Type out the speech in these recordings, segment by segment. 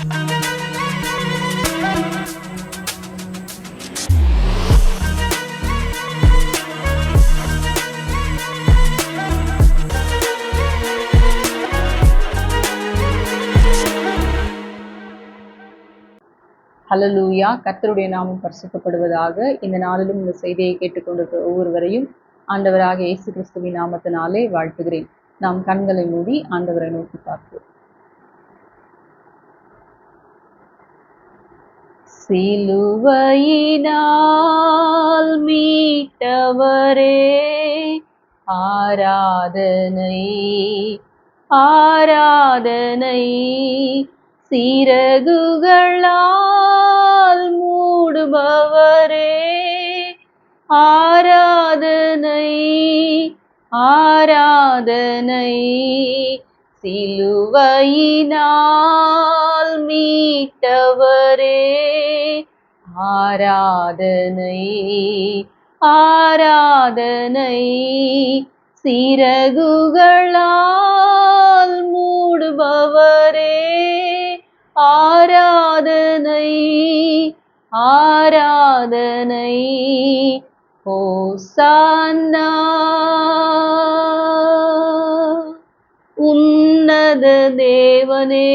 ஹல்லேலூயா. கர்த்தருடைய நாமம் பரிசுத்தப்படுவதாக. இந்த நாளிலும் இந்த செய்தியை கேட்டுக்கொண்டிருக்கிற ஒவ்வொருவரையும் ஆண்டவராக இயேசு கிறிஸ்துவின் நாமத்தினாலே வாழ்த்துகிறேன். நாம் கண்களை மூடி ஆண்டவரை நோக்கி பார்ப்போம். சிலுவையினால் மீட்டவரே, ஆராதனை ஆராதனை. சிறகுகளால் மூடுபவரே, ஆராதனை ஆராதனை. சிலுவையினால் மீட்டவரே, ஆராதனை ஆராதனை. சிறகுகளால் மூடுபவரே, ஆராதனை ஆராதனை. ஹோசன்னா உன்னத தேவனே,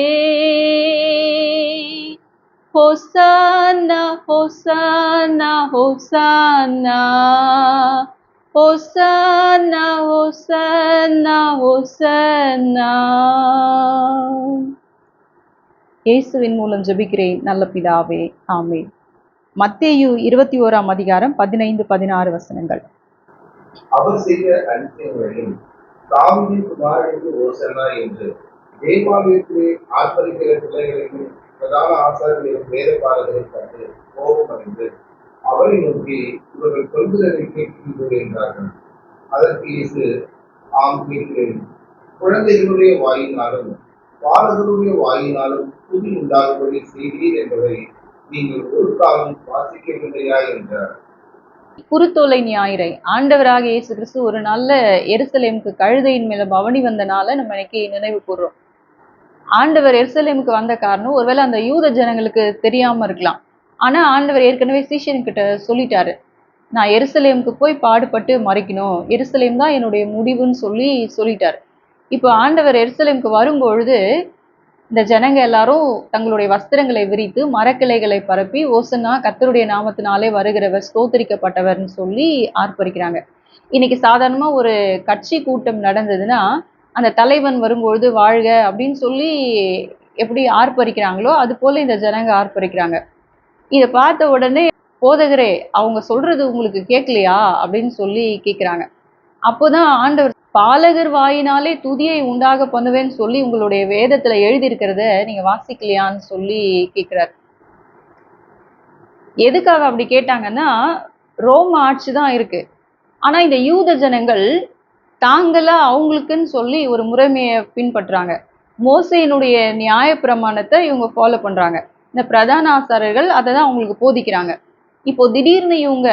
ஹோசன்னா ஹோசன்னா ஹோசன்னா ஹோசன்னா ஹோசன்னா ஹோசன்னா. இயேசுவின் மூலம் ஜெபிக்கிறேன் நல்ல பிதாவே, ஆமென். மத்தேயு 21ஆம் அதிகாரம் 15-16 வசனங்கள். அவர் செய்த அதிசயங்களையும் தாவீதின் குமாரனுக்கு ஓசன்னா என்று தேவாலயத்திலே ஆர்ப்பரிக்கிற பிள்ளைகளையும் பிரதான ஆசாரியர்களையும் வேதபாரகரையும் கண்டு கோபமடைந்து அவரை நோக்கி, இவர்கள் சொல்கிறதை கேட்கிறீர்கள் என்றார்கள். அதற்கு இயேசு, ஆம் கேட்கிறேன். குழந்தைகளுடைய வாயினாலும் பாலகருடைய வாயினாலும் துதி உண்டாகும்படி செய்தீர் என்பதை நீங்கள் ஒரு காலம் வாசிக்கவில்லையா என்றார். குருத்தோலை ஞாயிறை ஆண்டவராக இயேசு கிறிஸ்து ஒரு நல்ல எருசலேமுக்கு கழுதையின் மேல பவனி வந்தனால நம்ம இன்னைக்கு நினைவு கூறுறோம். ஆண்டவர் எருசலேமுக்கு வந்த காரணம் ஒருவேளை அந்த யூத ஜனங்களுக்கு தெரியாம இருக்கலாம். ஆனா ஆண்டவர் ஏற்கனவே சீஷன்கிட்ட சொல்லிட்டாரு, நான் எருசலேமுக்கு போய் பாடுபட்டு மறிக்கணும், எருசலேம் தான் என்னுடைய முடிவுன்னு சொல்லிட்டாரு. இப்போ ஆண்டவர் எருசலேமுக்கு வரும்பொழுது இந்த ஜனங்க எல்லாரும் தங்களுடைய வஸ்திரங்களை விரித்து மரக்கிளைகளை பரப்பி, ஓசன்னா கர்த்தருடைய நாமத்தினாலே வருகிறவர் ஸ்தோத்திரிக்கப்பட்டவர்னு சொல்லி ஆர்ப்பரிக்கிறாங்க. இன்னைக்கு சாதாரணமா ஒரு கட்சி கூட்டம் நடந்ததுன்னா அந்த தலைவன் வரும்பொழுது வாழ்க அப்படின்னு சொல்லி எப்படி ஆர்ப்பரிக்கிறாங்களோ அது போல இந்த ஜனங்க ஆர்ப்பரிக்கிறாங்க. இதை பார்த்த உடனே, போதகரே அவங்க சொல்றது உங்களுக்கு கேட்கலையா அப்படின்னு சொல்லி கேட்குறாங்க. அப்போதான் ஆண்டவர், பாலகர் வாயினாலே துதியை உண்டாக பண்ணுவேன்னு சொல்லி உங்களுடைய வேதத்துல எழுதியிருக்கிறத நீங்க வாசிக்கலையான்னு சொல்லி கேட்கிறார். எதுக்காக அப்படி கேட்டாங்கன்னா, ரோம ஆட்சி தான் இருக்கு. ஆனா இந்த யூத ஜனங்கள் தாங்களா அவங்களுக்குன்னு சொல்லி ஒரு முறைமையை பின்பற்றுறாங்க. மோசேயினுடைய நியாய பிரமாணத்தை இவங்க ஃபாலோ பண்றாங்க. இந்த பிரதான ஆசாரியர்கள் அதை தான் அவங்களுக்கு போதிக்கிறாங்க. இப்போ திடீர்னு இவங்க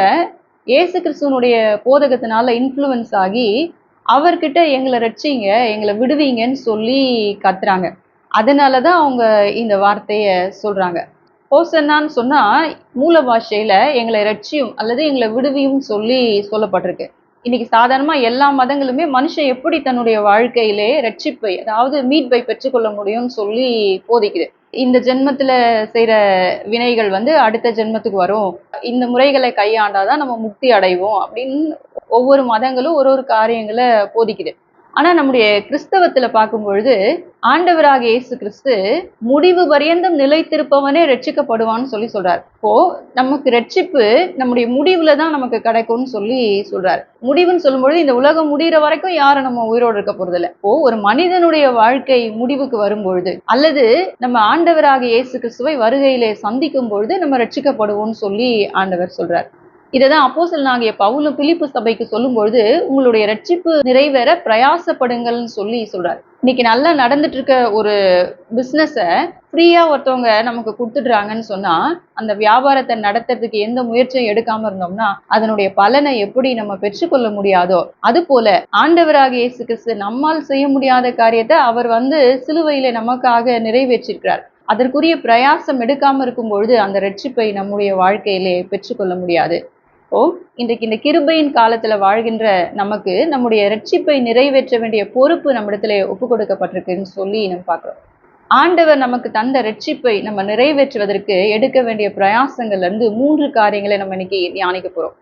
இயேசு கிறிஸ்துவனுடைய போதகத்தினால இன்ஃப்ளூயன்ஸ் ஆகி அவர்கிட்ட எங்களை ரட்சிங்க, எங்களை விடுவீங்கன்னு சொல்லி கத்துறாங்க. அதனாலதான் அவங்க இந்த வார்த்தைய சொல்றாங்க. ஹோசன்னான்னு சொன்னா மூல பாஷையில எங்களை ரட்சியும் அல்லது எங்களை விடுவியும் சொல்லி சொல்லப்பட்டிருக்கு. இன்னைக்கு சாதாரணமா எல்லா மதங்களுமே மனுஷன் எப்படி தன்னுடைய வாழ்க்கையிலே ரட்சிப்பை, அதாவது மீட்பை பெற்றுக்கொள்ள முடியும்னு சொல்லி போதிக்குது. இந்த ஜென்மத்துல செய்யற வினைகள் அடுத்த ஜென்மத்துக்கு வரும், இந்த முறைகளை கையாண்டாதான் நம்ம முக்தி அடைவோம் அப்படின்னு ஒவ்வொரு மதங்களும் ஒரு காரியங்களை போதிக்குது. ஆனா நம்முடைய கிறிஸ்தவத்துல பார்க்கும் பொழுது ஆண்டவராக இயேசு கிறிஸ்து முடிவு பரியந்தம் நிலைத்திருப்பவனே ரட்சிக்கப்படுவான்னு சொல்லி சொல்றாரு. இப்போ நமக்கு ரட்சிப்பு நம்முடைய முடிவுல தான் நமக்கு கிடைக்கும்னு சொல்லி சொல்றாரு. முடிவுன்னு சொல்லும்பொழுது இந்த உலகம் முடிகிற வரைக்கும் யாரும் நம்ம உயிரோடு இருக்க போறது இல்லை. இப்போ ஒரு மனிதனுடைய வாழ்க்கை முடிவுக்கு வரும்பொழுது அல்லது நம்ம ஆண்டவராக இயேசு கிறிஸ்துவை வருகையிலே சந்திக்கும் பொழுது நம்ம ரட்சிக்கப்படுவோம்னு சொல்லி ஆண்டவர் சொல்றார். இதைதான் அப்போஸ்தலனாகிய பவுல் பிலிப்பு சபைக்கு சொல்லும் பொழுது, உங்களுடைய ரட்சிப்பு நிறைவேற பிரயாசப்படுங்கள்னு சொல்லி சொல்றாரு. இன்னைக்கு நல்லா நடந்துட்டு இருக்க ஒரு பிசினஸ ஃப்ரீயா ஒருத்தவங்க நமக்கு கொடுத்துடுறாங்கன்னு சொன்னா, அந்த வியாபாரத்தை நடத்துறதுக்கு எந்த முயற்சியும் எடுக்காம இருந்தோம்னா அதனுடைய பலனை எப்படி நம்ம பெற்றுக்கொள்ள முடியாதோ, அது போல ஆண்டவராக இயேசு கிறிஸ்து நம்மால் செய்ய முடியாத காரியத்தை அவர் சிலுவையில நமக்காக நிறைவேற்றிருக்கிறார். அதற்குரிய பிரயாசம் எடுக்காம இருக்கும் பொழுது அந்த ரட்சிப்பை நம்முடைய வாழ்க்கையிலே பெற்றுக்கொள்ள முடியாது. இன்றைக்கு இந்த கிருபையின் காலத்துல வாழ்கின்ற நமக்கு நம்முடைய ரட்சிப்பை நிறைவேற்ற வேண்டிய பொறுப்பு நம்மிடத்திலே ஒப்பு கொடுக்கப்பட்டிருக்குன்னு சொல்லி நம்ம பார்க்கிறோம். ஆண்டவர் நமக்கு தந்த ரட்சிப்பை நம்ம நிறைவேற்றுவதற்கு எடுக்க வேண்டிய பிரயாசங்கள்ல இருந்து 3 காரியங்களை நம்ம இன்னைக்கு தியானிக்க போறோம்.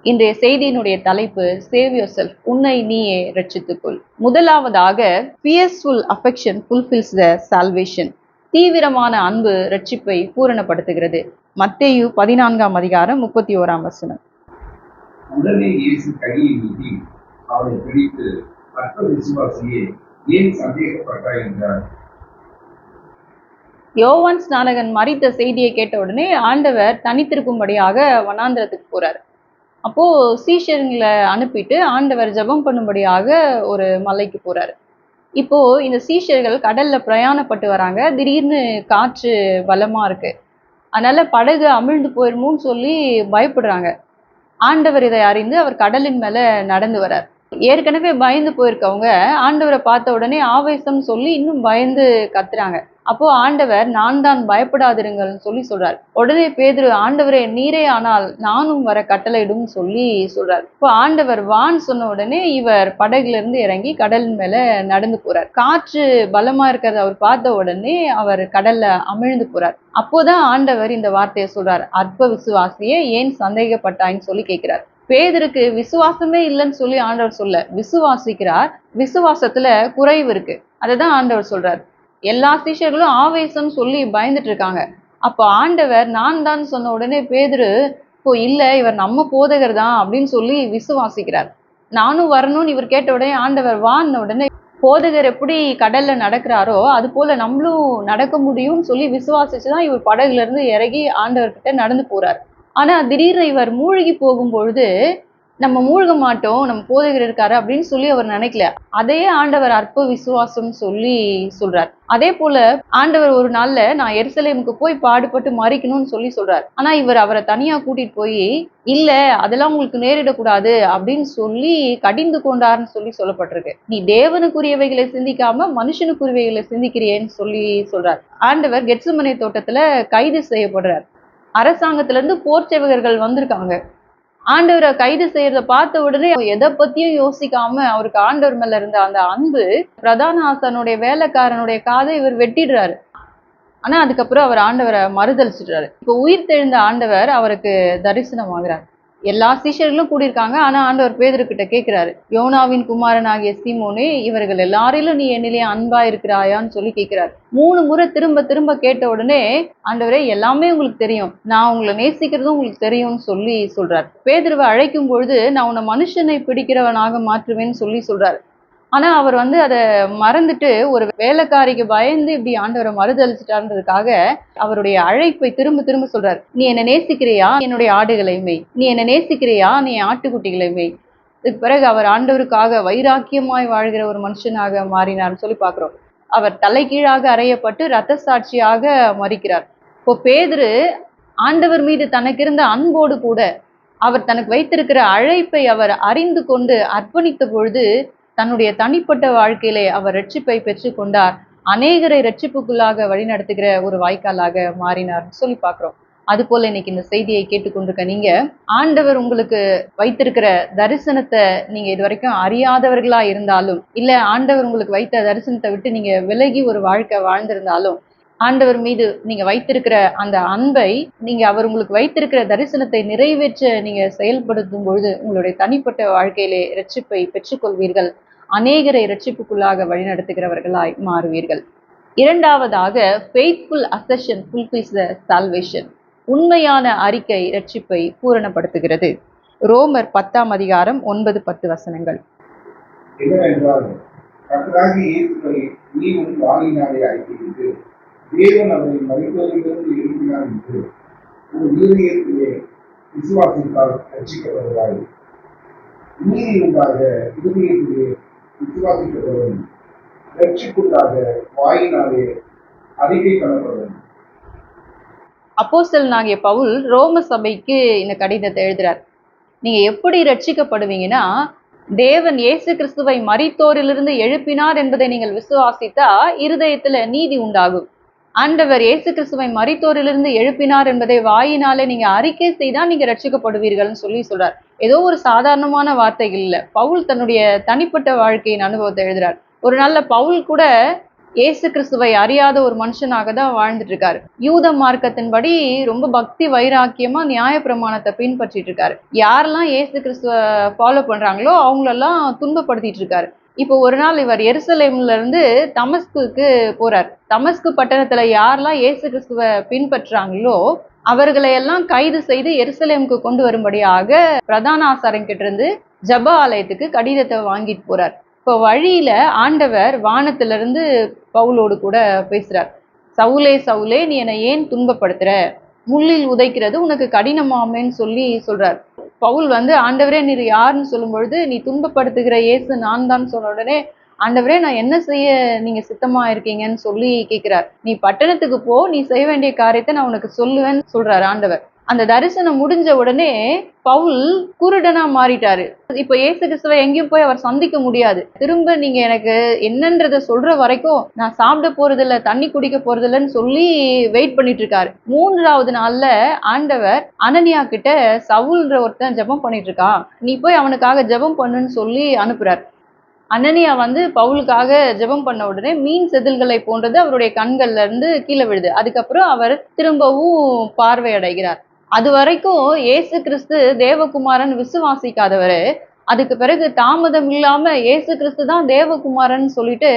இன்றைய செய்தியினுடைய தலைப்பு சேவ் யோர் செல்ஃப், உன்னை நீயே ரட்சித்துக்கொள். முதலாவதாக ஃபியர்ஸ்ஃபுல் அஃபெக்ஷன் ஃபுல்ஃபில்ஸ் த சால்வேஷன். தீவிரமான அன்பு ரட்சிப்பை பூரணப்படுத்துகிறது. மத்தேயு 14:31. உடனே இயேசு கையை நீட்டி அவனை பிடித்து, அற்ப விசுவாசியே, ஏன் சந்தேகப்பட்டாய் என்றார். யோவான் ஸ்நானகன் மரித்த செய்தியை கேட்ட உடனே ஆண்டவர் தனித்திருக்கும்படியாக வனாந்திரத்துக்கு போறார். அப்போ சீஷர்களை அனுப்பிட்டு ஆண்டவர் ஜெபம் பண்ணும்படியாக ஒரு மலைக்கு போறாரு. இப்போ இந்த சீஷர்கள் கடல்ல பிரயாணப்பட்டு வராங்க. திடீர்னு காற்று பலமா இருக்கு. அதனால படகு அமிழ்ந்து போயிருமோன்னு சொல்லி பயப்படுறாங்க. ஆண்டவர் இதை அறிந்து அவர் கடலின் மேல நடந்து வரார். ஏற்கனவே பயந்து போயிருக்கவங்க ஆண்டவரை பார்த்த உடனே ஆவேசம் சொல்லி இன்னும் பயந்து கத்துறாங்க. அப்போ ஆண்டவர், நான் தான், பயப்படாதிருங்கள்னு சொல்லி சொல்றார். உடனே பேதுரு, ஆண்டவரே நீரே ஆனால் நானும் வர கட்டளையிடும் சொல்லி சொல்றார். இப்போ ஆண்டவர் வான்னு சொன்ன உடனே இவர் படகுல இருந்து இறங்கி கடலின் மேல நடந்து போறார். காற்று பலமா இருக்கிறத அவர் பார்த்த உடனே அவர் கடல்ல அமிழ்ந்து போறார். அப்போதான் ஆண்டவர் இந்த வார்த்தையை சொல்றார், அற்ப விசுவாசியே ஏன் சந்தேகப்பட்டாயின்னு சொல்லி கேட்கிறார். பேதருக்கு விசுவாசமே இல்லைன்னு சொல்லி ஆண்டவர் சொல்ல, விசுவாசிக்கிறார். விசுவாசத்துல குறைவு இருக்கு. அததான் ஆண்டவர் சொல்றார். எல்லா சீஷர்களும் ஆவேசம் சொல்லி பயந்துட்டு இருக்காங்க. அப்போ ஆண்டவர் நான் தான் சொன்ன உடனே பேதுரு, இப்போ இல்ல இவர் நம்ம போதகர் தான் அப்படின்னு சொல்லி விசுவாசிக்கிறார். நானும் வரணும்னு இவர் கேட்ட உடனே ஆண்டவர் வான்னு உடனே, போதகர் எப்படி கடல்ல நடக்கிறாரோ அது போல நம்மளும் நடக்க முடியும்னு சொல்லி விசுவாசிச்சுதான் இவர் படகுல இருந்து இறங்கி ஆண்டவர்கிட்ட நடந்து போறார். ஆனா திடீர்னு இவர் மூழ்கி போகும் பொழுது, நம்ம மூழ்க மாட்டோம், நம்ம போதகர் இருக்காரு அப்படின்னு சொல்லி அவர் நினைக்கல. அதையே ஆண்டவர் அற்ப விசுவாசம் சொல்லி சொல்றார். அதே போல ஆண்டவர் ஒரு நாள்ல நான் எருசலேமுக்கு போய் பாடுபட்டு மறிக்கணும்னு சொல்லி சொல்றார். ஆனா இவர் அவரை தனியா கூட்டிட்டு போய், இல்ல அதெல்லாம் உங்களுக்கு நேரிடக்கூடாது அப்படின்னு சொல்லி கடிந்து கொண்டார்னு சொல்லி சொல்லப்பட்டிருக்கு. நீ தேவனுக்குரியவைகளை சிந்திக்காம மனுஷனுக்குரியவைகளை சிந்திக்கிறியேன்னு சொல்லி சொல்றார். ஆண்டவர் கெத்செமனே தோட்டத்துல கைது செய்யப்படுறார். அரசாங்கத்துல இருந்து போர் சேவகர்கள் வந்திருக்காங்க. ஆண்டவரை கைது செய்யறத பார்த்த உடனே எதை பத்தியும் யோசிக்காம அவருக்கு ஆண்டவர் மேல இருந்த அந்த அன்பு, பிரதான ஆசானுடைய வேலைக்காரனுடைய காதை இவர் வெட்டிடுறாரு. ஆனா அதுக்கப்புறம் அவர் ஆண்டவரை மறுதளிச்சிடுறாரு. இப்போ உயிர் தெழுந்த ஆண்டவர் அவருக்கு தரிசனம் ஆகுறார். எல்லா சீஷர்களும் கூடியிருக்காங்க. ஆனா ஆண்டவர் பேதுருக்கிட்ட கேட்கிறாரு, யோனாவின் குமாரன் ஆகிய சீமோனே, இவர்கள் எல்லாரிலும் நீ என்னிலே அன்பா இருக்கிறாயான்னு சொல்லி கேட்கிறாரு. 3 முறை திரும்ப திரும்ப கேட்ட உடனே, ஆண்டவரே எல்லாமே உங்களுக்கு தெரியும், நான் உங்களை நேசிக்கிறதும் உங்களுக்கு தெரியும்னு சொல்லி சொல்றார். பேதுருவை அழைக்கும் பொழுது நான் உன்னை மனுஷனை பிடிக்கிறவனாக மாற்றுவேன்னு சொல்லி சொல்றாரு. ஆனா அவர் அதை மறந்துட்டு ஒரு வேலைக்காரிக்கு பயந்து இப்படி ஆண்டவரை மறுதளிச்சிட்டாருன்றதுக்காக அவருடைய அழைப்பை திரும்ப திரும்ப சொல்றாரு. நீ என்ன நேசிக்கிறியா, என்னுடைய ஆடுகளை மேய். நீ என்ன நேசிக்கிறியா, நீ ஆட்டுக்குட்டிகளை மேய். இதுக்கு பிறகு அவர் ஆண்டவருக்காக வைராக்கியமாய் வாழ்கிற ஒரு மனுஷனாக மாறினார்னு சொல்லி பார்க்கிறோம். அவர் தலைகீழாக அறையப்பட்டு இரத்த சாட்சியாக மரிக்கிறார். இப்போ பேதுரு ஆண்டவர் மீது தனக்கு இருந்த அன்போடு கூட அவர் தனக்கு வைத்திருக்கிற அழைப்பை அவர் அறிந்து கொண்டு அர்ப்பணித்த பொழுது தன்னுடைய தனிப்பட்ட வாழ்க்கையிலே அவர் ரட்சிப்பை பெற்று கொண்டார். அநேகரை ரட்சிப்புக்குள்ளாக வழிநடத்துகிற ஒரு வாய்க்காலாக மாறினார் சொல்லி பார்க்கிறோம். அது போல இன்னைக்கு இந்த செய்தியை கேட்டுக்கொண்டிருக்க நீங்க, ஆண்டவர் உங்களுக்கு வைத்திருக்கிற தரிசனத்தை நீங்க இது வரைக்கும் அறியாதவர்களா இருந்தாலும், இல்ல ஆண்டவர் உங்களுக்கு வைத்த தரிசனத்தை விட்டு நீங்க விலகி ஒரு வாழ்க்கை வாழ்ந்திருந்தாலும், ஆண்டவர் மீது நீங்க வைத்திருக்கிற அந்த அன்பை, நீங்க அவர் உங்களுக்கு வைத்திருக்கிற தரிசனத்தை நிறைவேற்ற நீங்க செயல்படுத்தும் பொழுது உங்களுடைய தனிப்பட்ட வாழ்க்கையிலே ரட்சிப்பை பெற்றுக்கொள்வீர்கள். அநேகரை ரட்சிப்புக்குள்ளாக வழிநடத்துகிறவர்களாய் மாறுவீர்கள். இரண்டாவதாக, ஃபெய்த்ஃபுல் அசெஷன் ஃபுல்ஃபில்ஸ் த சால்வேஷன். உண்மையான அறிக்கை ரட்சிப்பை பூரணப்படுத்துகிறது. ரோமர் 10:9-10. என்னவென்றால், கர்த்தராகிய இயேசுவை நீ உன் வாயினாலே அறிக்கையிட்டு, தேவன் அவரை மரித்தோரிலிருந்து எழுப்பினார் என்று உன் இருதயத்திலே விசுவாசித்தால் ரட்சிக்கப்படுவாய். நீதி உண்டாக இருதயத்திலே விசுவாசிக்கப்படும், ரட்சிப்புண்டாக வாயினாலே அறிக்கை பண்ணப்படும். அப்போஸ்தலனாகிய பவுல் ரோம சபைக்கு இந்த கடிதத்தை எழுதுறார். நீங்க எப்படி ரட்சிக்கப்படுவீங்கன்னா, தேவன் இயேசு கிறிஸ்துவை மரித்தோரிலிருந்து எழுப்பினார் என்பதை நீங்கள் விசுவாசித்தா இருதயத்துல நீதி உண்டாகும். ஆண்டவர் இயேசு கிறிஸ்துவை மரித்தோரிலிருந்து எழுப்பினார் என்பதை வாயினாலே நீங்க அறிக்கை செய்தா நீங்க ரட்சிக்கப்படுவீர்கள்னு சொல்றார். ஏதோ ஒரு சாதாரணமான வார்த்தைகள் இல்ல. பவுல் தன்னுடைய தனிப்பட்ட வாழ்க்கையின் அனுபவத்தை எழுதுறார். ஒரு நாள்ல பவுல் கூட இயேசு கிறிஸ்துவை அறியாத ஒரு மனுஷனாக தான் வாழ்ந்துட்டு இருக்காரு. யூத மார்க்கத்தின்படி ரொம்ப பக்தி வைராக்கியமா நியாயப்பிரமாணத்தை பின்பற்றிட்டு இருக்காரு. யாரெல்லாம் இயேசு கிறிஸ்துவ ஃபாலோ பண்றாங்களோ அவங்களெல்லாம் துன்பப்படுத்திட்டு இருக்காரு. இப்போ ஒரு நாள் இவர் எருசலேம்ல இருந்து தமஸ்குக்கு போறார். தமஸ்கு பட்டணத்துல யாரெல்லாம் இயேசு கிறிஸ்துவ பின்பற்றாங்களோ அவர்களை எல்லாம் கைது செய்து எருசலேமுக்கு கொண்டு வரும்படியாக பிரதான ஆசாரியன் கிட்ட இருந்து ஜெப ஆலயத்துக்கு கடிதத்தை வாங்கிட்டு போறார். இப்போ வழியில ஆண்டவர் வானத்திலிருந்து பவுலோடு கூட பேசுறார். சவுலே சவுலே, நீ என்னை ஏன் துன்பப்படுத்துற? முள்ளில் உதைக்கிறது உனக்கு கடினமாமேன்னு சொல்றார். பவுல் ஆண்டவரே நீர் யாருன்னு சொல்லும் பொழுது, நீ துன்பப்படுத்துகிற இயேசு நான் தான் சொன்ன உடனே, ஆண்டவரே நான் என்ன செய்ய நீங்க சித்தமா இருக்கீங்கன்னு சொல்லி கேட்கிறார். நீ பட்டணத்துக்கு போ, நீ செய்ய வேண்டிய காரியத்தை நான் உனக்கு சொல்லுவேன்னு சொல்றாரு ஆண்டவர். அந்த தரிசனம் முடிஞ்ச உடனே பவுல் குருடனா மாறிட்டாரு. இப்ப இயேசு கிறிஸ்துவை எங்கேயும் போய் அவர் சந்திக்க முடியாது. திரும்ப நீங்க எனக்கு என்னன்றத சொல்ற வரைக்கும் நான் சாப்பிட போறது இல்ல, தண்ணி குடிக்க போறது இல்லைன்னு சொல்லி வெயிட் பண்ணிட்டு இருக்காரு. 3வது நாள்ல ஆண்டவர் அனனியா கிட்ட சவுல்ன்ற ஒருத்தன் ஜெபம் பண்ணிட்டு இருக்கான், நீ போய் அவனுக்காக ஜெபம் பண்ணுன்னு சொல்லி அனுப்புறார். அனனியா பவுலுக்காக ஜெபம் பண்ண உடனே மீன் செதில்களை போன்றது அவருடைய கண்கள்ல இருந்து கீழே விழுது. அதுக்கப்புறம் அவர் திரும்பவும் பார்வையடைகிறார். அது வரைக்கும் இயேசு கிறிஸ்து தேவகுமாரன் விசுவாசிக்காதவரு, அதுக்கு பிறகு தாமதம் இல்லாம இயேசு கிறிஸ்து தான் தேவகுமாரன் சொல்லிட்டு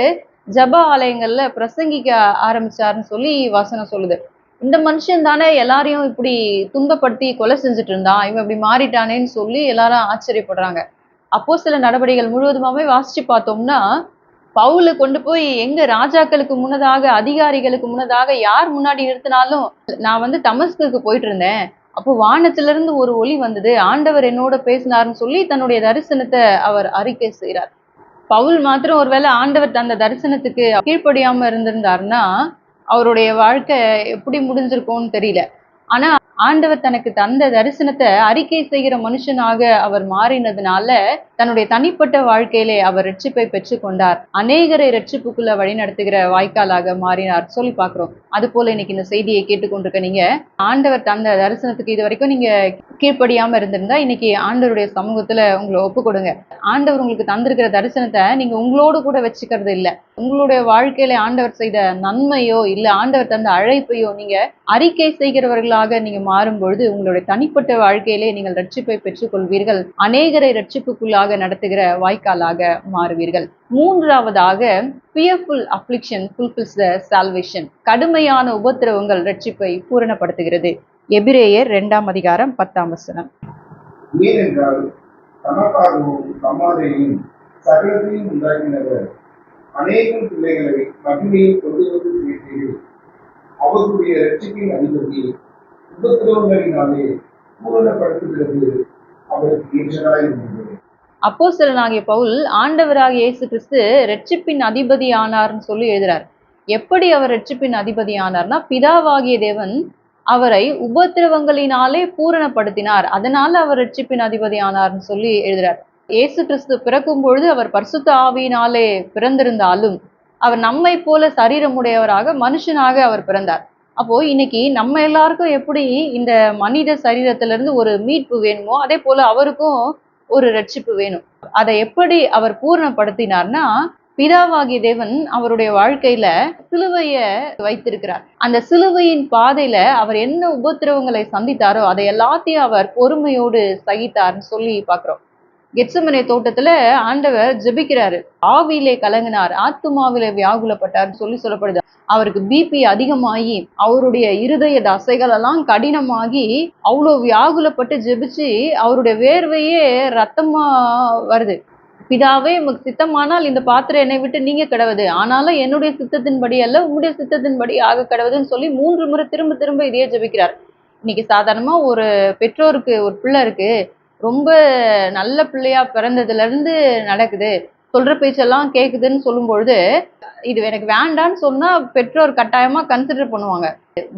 ஜெப ஆலயங்கள்ல பிரசங்கிக்க ஆரம்பிச்சாருன்னு சொல்லி வசனம் சொல்லுது. இந்த மனுஷன் தானே எல்லாரையும் இப்படி துன்பப்படுத்தி கொலை செஞ்சுட்டு இருந்தான், இவன் இப்படி மாறிட்டானேன்னு சொல்லி எல்லாரும் ஆச்சரியப்படுறாங்க. அப்போஸ்தலர் நடபடிகள் முழுவதுமாவே வாசிச்சு பார்த்தோம்னா, பவுல கொண்டு போய் எங்க ராஜாக்களுக்கு முன்னதாக, அதிகாரிகளுக்கு முன்னதாக யார் முன்னாடி நிறுத்தினாலும், நான் தமஸ்குக்கு போயிட்டு இருந்தேன், அப்போ வானத்திலிருந்து ஒரு ஒளி வந்தது, ஆண்டவர் என்னோட பேசினார்னு சொல்லி தன்னுடைய தரிசனத்தை அவர் அறிக்கை செய்கிறார். பவுல் மாத்திரம் ஒருவேளை ஆண்டவர் தந்த தரிசனத்துக்கு கீழ்ப்படியாம இருந்திருந்தாருன்னா அவருடைய வாழ்க்கை எப்படி முடிஞ்சிருக்கும்னு தெரியல. ஆனா ஆண்டவர் தனக்கு தந்த தரிசனத்தை அறிக்கை செய்கிற மனுஷனாக அவர் மாறினதுனால தன்னுடைய தனிப்பட்ட வாழ்க்கையிலே அவர் ரட்சிப்பை பெற்று கொண்டார். அநேகரை ரட்சிப்புக்குள்ள வழி நடத்துகிற வாய்க்காலாக மாறினார் சொல்லி பாக்குறோம். அது போல இன்னைக்கு இந்த செய்தியை கேட்டுக்கொண்டிருக்க நீங்க ஆண்டவர் தந்த தரிசனத்துக்கு இது வரைக்கும் நீங்க கீழ்ப்படியாம இருந்திருந்தா இன்னைக்கு ஆண்டவருடைய சமூகத்துல உங்களை ஒப்பு கொடுங்க. ஆண்டவர் உங்களுக்கு தந்திருக்கிற தரிசனத்தை நீங்க உங்களோடு கூட வச்சுக்கிறது இல்ல, உங்களுடைய வாழ்க்கையில ஆண்டவர் செய்த நன்மையோ இல்ல ஆண்டவர் தந்த அழைப்பையோ நீங்க அறிக்கை செய்கிறவர்களாக நீங்க மாறும் பொழுது உங்களுடைய தனிப்பட்ட வாழ்க்கையிலே நீங்கள் ரட்சிப்பை பெற்றுக் கொள்வீர்கள். அநேகரை ரட்சிப்புக்குள்ளாக நடத்துகிற வாய்க்காலாக மாறுவீர்கள். 3வதாக fearful affliction fulfills the salvation. கடுமையான உபத்திரவங்கள் ரட்சிப்பை பூரணப்படுத்துகிறது. எபிரேயர் 2ஆம் அதிகாரம் 10ஆம் வசனம். ஏனென்றால் தமக்காகவும் தம்மாலேயும் சகலத்தையும் உண்டாக்கினவர் அநேகம் பிள்ளைகளை மகிமையை கொண்டு வந்து சேர்த்தீர்கள். அவர்களுடைய ரட்சிப்பின் அதிபதி உபத்திரவங்களினாலே பூரணப்படுத்துகிறது அவருக்கு ஏற்றதாய் இருந்தது. அப்போஸ்தலனாகிய பவுல் ஆண்டவராகிய இயேசு கிறிஸ்து ரட்சிப்பின் அதிபதி ஆனார்னு சொல்லி எழுதுறார். எப்படி அவர் ரட்சிப்பின் அதிபதி ஆனார்னா, பிதாவாகிய தேவன் அவரை உபத்திரவங்களினாலே பூரணப்படுத்தினார், அதனால அவர் ரட்சிப்பின் அதிபதி ஆனார்னு சொல்லி எழுதுறார். இயேசு கிறிஸ்து பிறக்கும் பொழுது அவர் பரிசுத்த ஆவியினாலே பிறந்திருந்தாலும் அவர் நம்மை போல சரீரமுடையவராக மனுஷனாக அவர் பிறந்தார். அப்போ இன்னைக்கு நம்ம எல்லாருக்கும் எப்படி இந்த மனித சரீரத்திலிருந்து ஒரு மீட்பு வேணுமோ அதே போல அவருக்கும் ஒரு ரட்சிப்பு வேணும். அதை எப்படி அவர் பூரணப்படுத்தினார்னா, பிதாவாகிய தேவன் அவருடைய வாழ்க்கையில சிலுவைய வைத்திருக்கிறார். அந்த சிலுவையின் பாதையில அவர் என்ன உபத்திரவங்களை சந்தித்தாரோ அதை எல்லாத்தையும் அவர் பொறுமையோடு சகித்தார்னு சொல்லி பாக்குறோம். கெத்செமனே தோட்டத்துல ஆண்டவர் ஜெபிக்கிறாரு, ஆவியிலே கலங்கினார், ஆத்துமாவிலே வியாகுலப்பட்டார் சொல்லி சொல்லப்படுது. அவருக்கு பிபி அதிகமாகி அவருடைய இருதய தசைகள் எல்லாம் கடினமாகி அவ்வளோ வியாகுலப்பட்டு ஜெபிச்சு அவருடைய வேர்வையே ரத்தமா வருது. பிதாவே உமக்கு சித்தமானால் இந்த பாத்திரம் என்னை விட்டு நீங்க கடவுது, ஆனாலும் என்னுடைய சித்தத்தின்படி அல்ல உங்களுடைய சித்தத்தின்படி ஆக கடவுதுன்னு சொல்லி 3 முறை திரும்ப திரும்ப இதையே ஜெபிக்கிறார். இன்னைக்கு சாதாரணமா ஒரு பெற்றோருக்கு ஒரு பிள்ளை இருக்கு, ரொம்ப நல்ல பிள்ளையா பிறந்ததுல இருந்து நடக்குது, சொல்ற பேச்செல்லாம் கேக்குதுன்னு சொல்லும் பொழுது இது எனக்கு வேண்டான்னு சொன்னா பெற்றோர் கட்டாயமா கன்சிடர் பண்ணுவாங்க.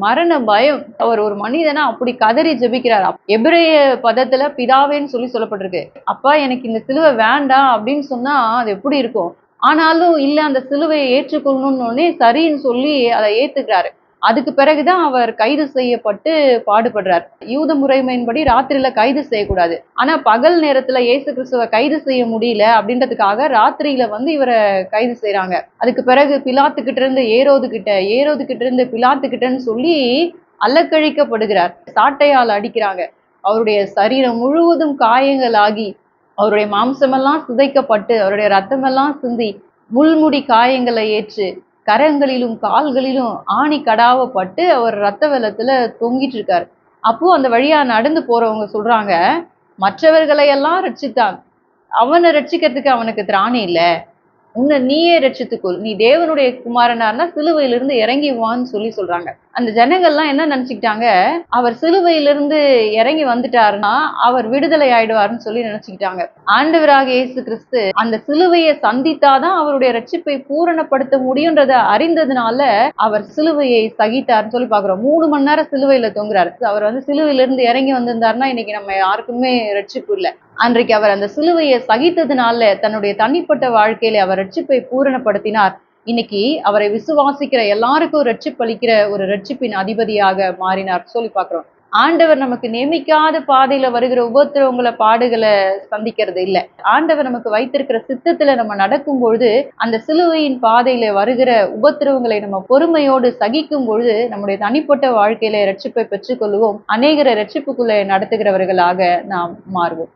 மரண பயம், அவர் ஒரு மனிதனா அப்படி கதறி ஜெபிக்கிறார். எபிரேய பதத்துல பிதாவேன்னு சொல்லி சொல்லப்பட்டிருக்கு. அப்பா எனக்கு இந்த சிலுவை வேண்டாம் அப்படின்னு சொன்னா அது எப்படி இருக்கும்? ஆனாலும் இல்ல, அந்த சிலுவையை ஏற்றுக்கொள்ளணும்னு சரின்னு சொல்லி அதை ஏத்துக்கிறாரு. அதுக்கு பிறகுதான் அவர் கைது செய்யப்பட்டு பாடுபடுறார். யூத முறைமையின்படி ராத்திரியில கைது செய்யக்கூடாது. ஆனா பகல் நேரத்துல இயேசு கிறிஸ்துவ கைது செய்ய முடியல அப்படின்றதுக்காக ராத்திரியில இவரை கைது செய்றாங்க. அதுக்கு பிறகு பிலாத்து கிட்ட இருந்து ஏரோது கிட்ட, ஏரோது கிட்ட இருந்து பிலாத்து கிட்டன்னு சொல்லி அலக்கழிக்கப்படுகிறார். சாட்டையால் அடிக்கிறாங்க. அவருடைய சரீரம் முழுவதும் காயங்களாகி, அவருடைய மாம்சமெல்லாம் சிதைக்கப்பட்டு, அவருடைய ரத்தமெல்லாம் சிந்தி, முள்முடி காயங்களை ஏற்று, கரங்களிலும் கால்களிலும் ஆணி கடாவப்பட்டு அவர் ரத்த வெள்ளத்துல தொங்கிட்டு இருக்காரு. அப்போ அந்த வழியா நடந்து போறவங்க சொல்றாங்க, மற்றவர்களை எல்லாம் ரட்சித்தான், அவனை ரட்சிக்கிறதுக்கு அவனுக்கு திராணி இல்ல. உன்னை நீயே ரட்சித்துக்கொள், நீ தேவனுடைய குமாரனா இருந்தா சிலுவையிலிருந்து இறங்கி வான்னு சொல்றாங்க. அந்த ஜனங்கள்லாம் என்ன நினைச்சுக்கிட்டாங்க, அவர் சிலுவையிலிருந்து இறங்கி வந்துட்டாருன்னா அவர் விடுதலை ஆயிடுவாருன்னு சொல்லி நினைச்சுக்கிட்டாங்க. ஆண்டவராக இயேசு கிறிஸ்து அந்த சிலுவையை சந்தித்தாதான் அவருடைய ரட்சிப்பை பூரணப்படுத்த முடியுன்றத அறிந்ததுனால அவர் சிலுவையை சகித்தார்னு சொல்லி பாக்குறோம். 3 மணி நேரம் சிலுவையில தொங்குறாரு. அவர் சிலுவையிலிருந்து இறங்கி வந்திருந்தாருன்னா இன்னைக்கு நம்ம யாருக்குமே ரட்சிப்பு இல்லை. அன்றைக்கு அவர் அந்த சிலுவையை சகித்ததுனால தன்னுடைய தனிப்பட்ட வாழ்க்கையில அவர் ரட்சிப்பை பூரணப்படுத்தினார். இன்னைக்கு அவரை விசுவாசிக்கிற எல்லாருக்கும் ரட்சிப்பளிக்கிற ஒரு ரட்சிப்பின் அதிபதியாக மாறினார் சொல்லி பார்க்கிறோம். ஆண்டவர் நமக்கு நியமிக்காத பாதையில வருகிற உபத்திரவங்களை பாடுகளை சந்திக்கிறது இல்லை. ஆண்டவர் நமக்கு வைத்திருக்கிற சித்தத்துல நம்ம நடக்கும் பொழுது அந்த சிலுவையின் பாதையில வருகிற உபத்திரவங்களை நம்ம பொறுமையோடு சகிக்கும் பொழுது நம்முடைய தனிப்பட்ட வாழ்க்கையில ரட்சிப்பை பெற்றுக்கொள்வோம். அநேகரை ரட்சிப்புக்குள்ளே நடத்துகிறவர்களாக நாம் மாறுவோம்.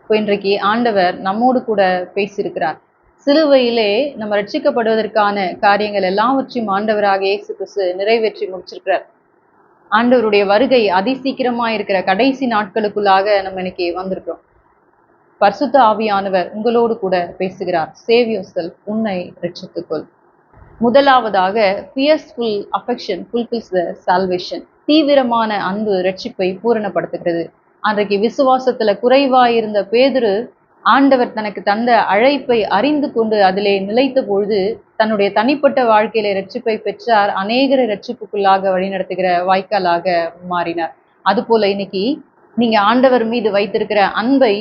இப்போ இன்றைக்கு ஆண்டவர் நம்மோடு கூட பேசியிருக்கிறார். சிலுவையிலே நம்ம ரட்சிக்கப்படுவதற்கான காரியங்கள் எல்லாவற்றையும் ஆண்டவராக இயேசு கிறிஸ்து நிறைவேற்றி முடிச்சிருக்கிறார். ஆண்டவருடைய வருகை அதிசீக்கிரமா இருக்கிற கடைசி நாட்களுக்குள்ளாக நம்ம இன்னைக்கு வந்திருக்கிறோம். பரிசுத்த ஆவியானவர் உங்களோடு கூட பேசுகிறார். சேவ் யுவர்செல்ஃப், உன்னை ரட்சித்துக்கொள். முதலாவதாக, ஃபியர்ஸ்ஃபுல் அஃபெக்ஷன் ஃபுல்ஃபில்ஸ் த சால்வேஷன். தீவிரமான அன்பு ரட்சிப்பை பூரணப்படுத்துகிறது. அன்றைக்கு விசுவாசத்துல குறைவாயிருந்த பேதுரு ஆண்டவர் தனக்கு தந்த அழைப்பை அறிந்து கொண்டு அதிலே நிலைத்த பொழுது தன்னுடைய தனிப்பட்ட வாழ்க்கையில ரட்சிப்பை பெற்றார். அநேகரை ரட்சிப்புக்குள்ளாக வழிநடத்துகிற வாய்க்காலாக மாறினார். அது போல இன்னைக்கு நீங்க ஆண்டவர் மீது வைத்திருக்கிற அன்பை,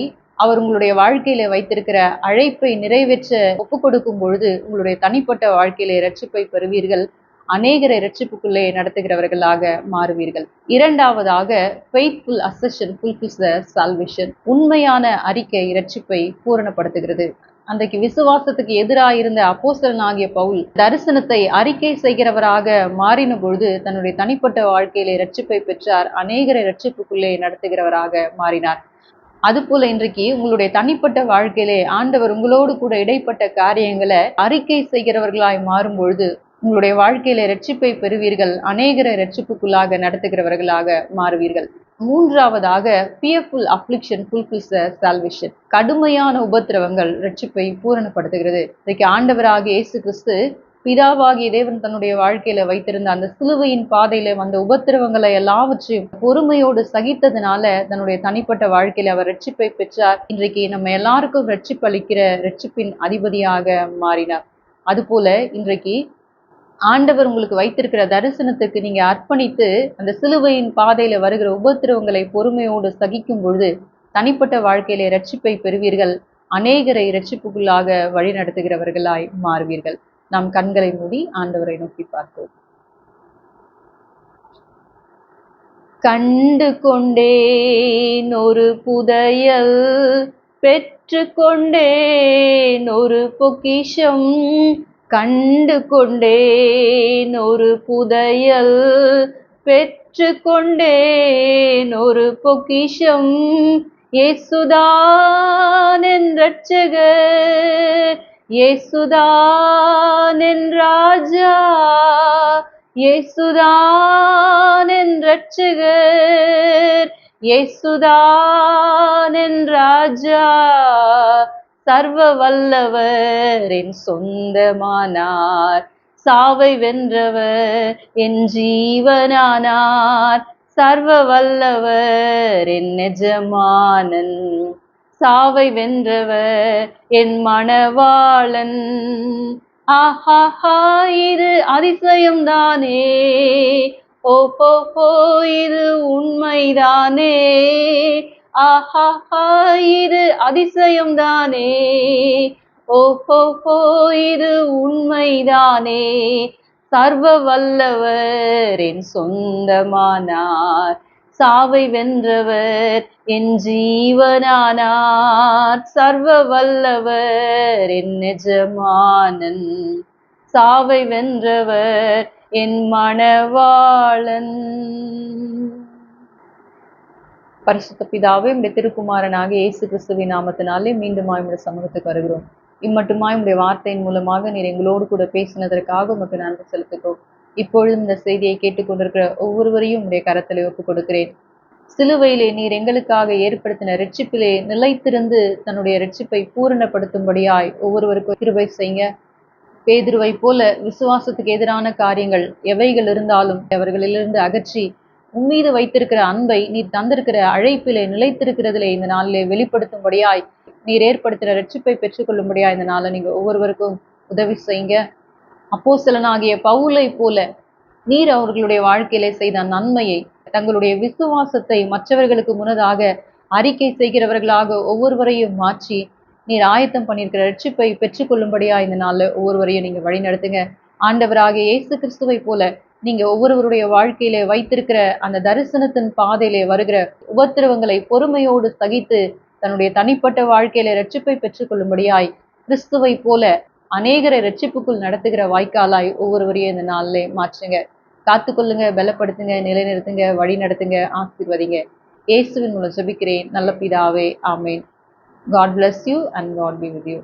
அவர் உங்களுடைய வாழ்க்கையில வைத்திருக்கிற அழைப்பை நிறைவேற்ற ஒப்பு கொடுக்கும் பொழுது உங்களுடைய தனிப்பட்ட வாழ்க்கையில ரட்சிப்பை பெறுவீர்கள். அநேகரை ரட்சிப்புக்குள்ளே நடத்துகிறவர்களாக மாறுவீர்கள். இரண்டாவதாக, ஃபெய்த்ஃபுல் அசெஷன் ஃபுல்ஃபில்ஸ் த சால்வேஷன். உண்மையான அறிக்கை ரட்சிப்பை பூரணப்படுத்துகிறது. அன்றைக்கு விசுவாசத்துக்கு எதிராக இருந்த அப்போஸ்தலனாகிய பவுல் தரிசனத்தை அறிக்கை செய்கிறவராக மாறின பொழுது தன்னுடைய தனிப்பட்ட வாழ்க்கையிலே ரட்சிப்பை பெற்றார். அநேகரை ரட்சிப்புக்குள்ளே நடத்துகிறவராக மாறினார். அதுபோல இன்றைக்கு உங்களுடைய தனிப்பட்ட வாழ்க்கையிலே ஆண்டவர் உங்களோடு கூட இடைப்பட்ட காரியங்களை அறிக்கை செய்கிறவர்களாய் மாறும் பொழுது உங்களுடைய வாழ்க்கையில ரட்சிப்பை பெறுவீர்கள். அநேகரை ரட்சிப்புக்குள்ளாக நடத்துகிறவர்களாக மாறுவீர்கள். மூன்றாவதாக, ஃபியர்ஃபுல் அஃப்ளிக்ஷன் ஃபுல்ஃபில்ஸ் த சால்வேஷன். கடுமையான உபத்திரவங்கள் ரட்சிப்பை பூரணப்படுத்துகிறது. இன்றைக்கு ஆண்டவராக இயேசு கிறிஸ்து பிதாவாகிய தேவன் தன்னுடைய வாழ்க்கையில வைத்திருந்த அந்த சிலுவையின் பாதையில வந்த உபத்திரவங்களை எல்லாவற்றையும் பொறுமையோடு சகித்ததுனால தன்னுடைய தனிப்பட்ட வாழ்க்கையில அவர் ரட்சிப்பை பெற்றார். இன்றைக்கு நம்ம எல்லாருக்கும் ரட்சிப்பு அளிக்கிற ரட்சிப்பின் அதிபதியாக மாறினார். அதுபோல இன்றைக்கு ஆண்டவர் உங்களுக்கு வைத்திருக்கிற தரிசனத்துக்கு நீங்க அர்ப்பணித்து அந்த சிலுவையின் பாதையில வருகிற உபத்திரவங்களை பொறுமையோடு சகிக்கும் பொழுது தனிப்பட்ட வாழ்க்கையிலே ரட்சிப்பை பெறுவீர்கள். அநேகரை ரட்சிப்புக்குள்ளாக வழி நடத்துகிறவர்களாய் மாறுவீர்கள். நாம் கண்களை மூடி ஆண்டவரை நோக்கி பார்ப்போம். கண்டு கொண்டேன் ஒரு புதையல், பெற்று கொண்டேன் ஒரு பொக்கிஷம். கண்டு கொண்டேன் ஒரு புதையல், பெற்று கொண்டேன் ஒரு பொக்கிஷம். இயேசுதான் என் இரட்சகர், இயேசுதான் என் ராஜா, இயேசுதான் என் இரட்சகர், இயேசுதான் என் ராஜா. சர்வ வல்லவர் என் சொந்தமானார், சாவை வென்றவர் என் ஜீவனானார். சர்வ வல்லவர் என் எஜமானன், சாவை வென்றவர் என் மணவாளன். ஆஹாஹா, இது அதிசயம் தானே, ஓஹோ இது உண்மைதானே. ஆஹாஹா, இது அதிசயம் தானே, ஓஹோ இது உண்மைதானே. சர்வ வல்லவர் என் சொந்தமானார், சாவை வென்றவர் என் ஜீவனானார். சர்வ வல்லவர் என் எஜமானன், சாவை வென்றவர் என் மணவாளன். பரிசுத்த பிதாவே, உடைய திருக்குமாரனாக இயேசு கிறிஸ்துவின் நாமத்தினாலே மீண்டுமாய் உடைய சமூகத்துக்கு வருகிறோம். இம்மட்டுமாய் உடைய வார்த்தையின் மூலமாக நீர் எங்களோடு கூட பேசினதற்காக உமக்கு நன்றி செலுத்துகிறோம். இப்பொழுதும் இந்த செய்தியை கேட்டுக்கொண்டிருக்கிற ஒவ்வொருவரையும் உடைய கரத்திலே ஒப்புக் கொடுக்கிறேன். சிலுவையிலே நீர் எங்களுக்காக ஏற்படுத்தின ரட்சிப்பிலே நிலைத்திருந்து தன்னுடைய ரட்சிப்பை பூரணப்படுத்தும்படியாய் ஒவ்வொருவருக்கும் கிருபை செய்யுங்க. பேதுருவை போல விசுவாசத்துக்கு எதிரான காரியங்கள் எவைகள் இருந்தாலும் அவர்களிலிருந்து அகற்றி உம்மீது வைத்திருக்கிற அன்பை நீர் தந்திருக்கிற அழைப்பிலே நிலைத்திருக்கிறதிலே இந்த நாளிலே வெளிப்படுத்தும்படியாய் நீர் ஏற்படுத்தின ரட்சிப்பை பெற்றுக்கொள்ளும்படியாய் இந்த நாளில் நீங்க ஒவ்வொருவருக்கும் உதவி செய்யுங்க. அப்போஸ்தலனாகிய பவுலை போல நீர் அவர்களுடைய வாழ்க்கையிலே செய்த நன்மையை, தங்களுடைய விசுவாசத்தை மற்றவர்களுக்கு முன்னதாக அறிக்கை செய்கிறவர்களாக ஒவ்வொருவரையும் மாற்றி நீர் ஆயத்தம் பண்ணியிருக்கிற ரட்சிப்பை பெற்றுக்கொள்ளும்படியா இந்த நாளில் ஒவ்வொருவரையும் நீங்க வழி நடத்துங்க. ஆண்டவராகிய இயேசு கிறிஸ்துவை போல நீங்க ஒவ்வொருவருடைய வாழ்க்கையிலே வைத்திருக்கிற அந்த தரிசனத்தின் பாதையிலே வருகிற உபத்திரவங்களை பொறுமையோடு சகித்து தன்னுடைய தனிப்பட்ட வாழ்க்கையில ரட்சிப்பை பெற்றுக்கொள்ளும்படியாய் கிறிஸ்துவை போல அநேகரை ரட்சிப்புக்குள் நடத்துகிற வாய்க்காலாய் ஒவ்வொருவரையும் இந்த நாளிலே மாற்றுங்க. காத்துக்கொள்ளுங்க, பலப்படுத்துங்க, நிலைநிறுத்துங்க, வழி நடத்துங்க, ஆசீர்வதிங்க. இயேசுவின் மூலம் ஜெபிக்கிறேன் நல்ல பிதாவே, ஆமேன். God bless you and God be with you.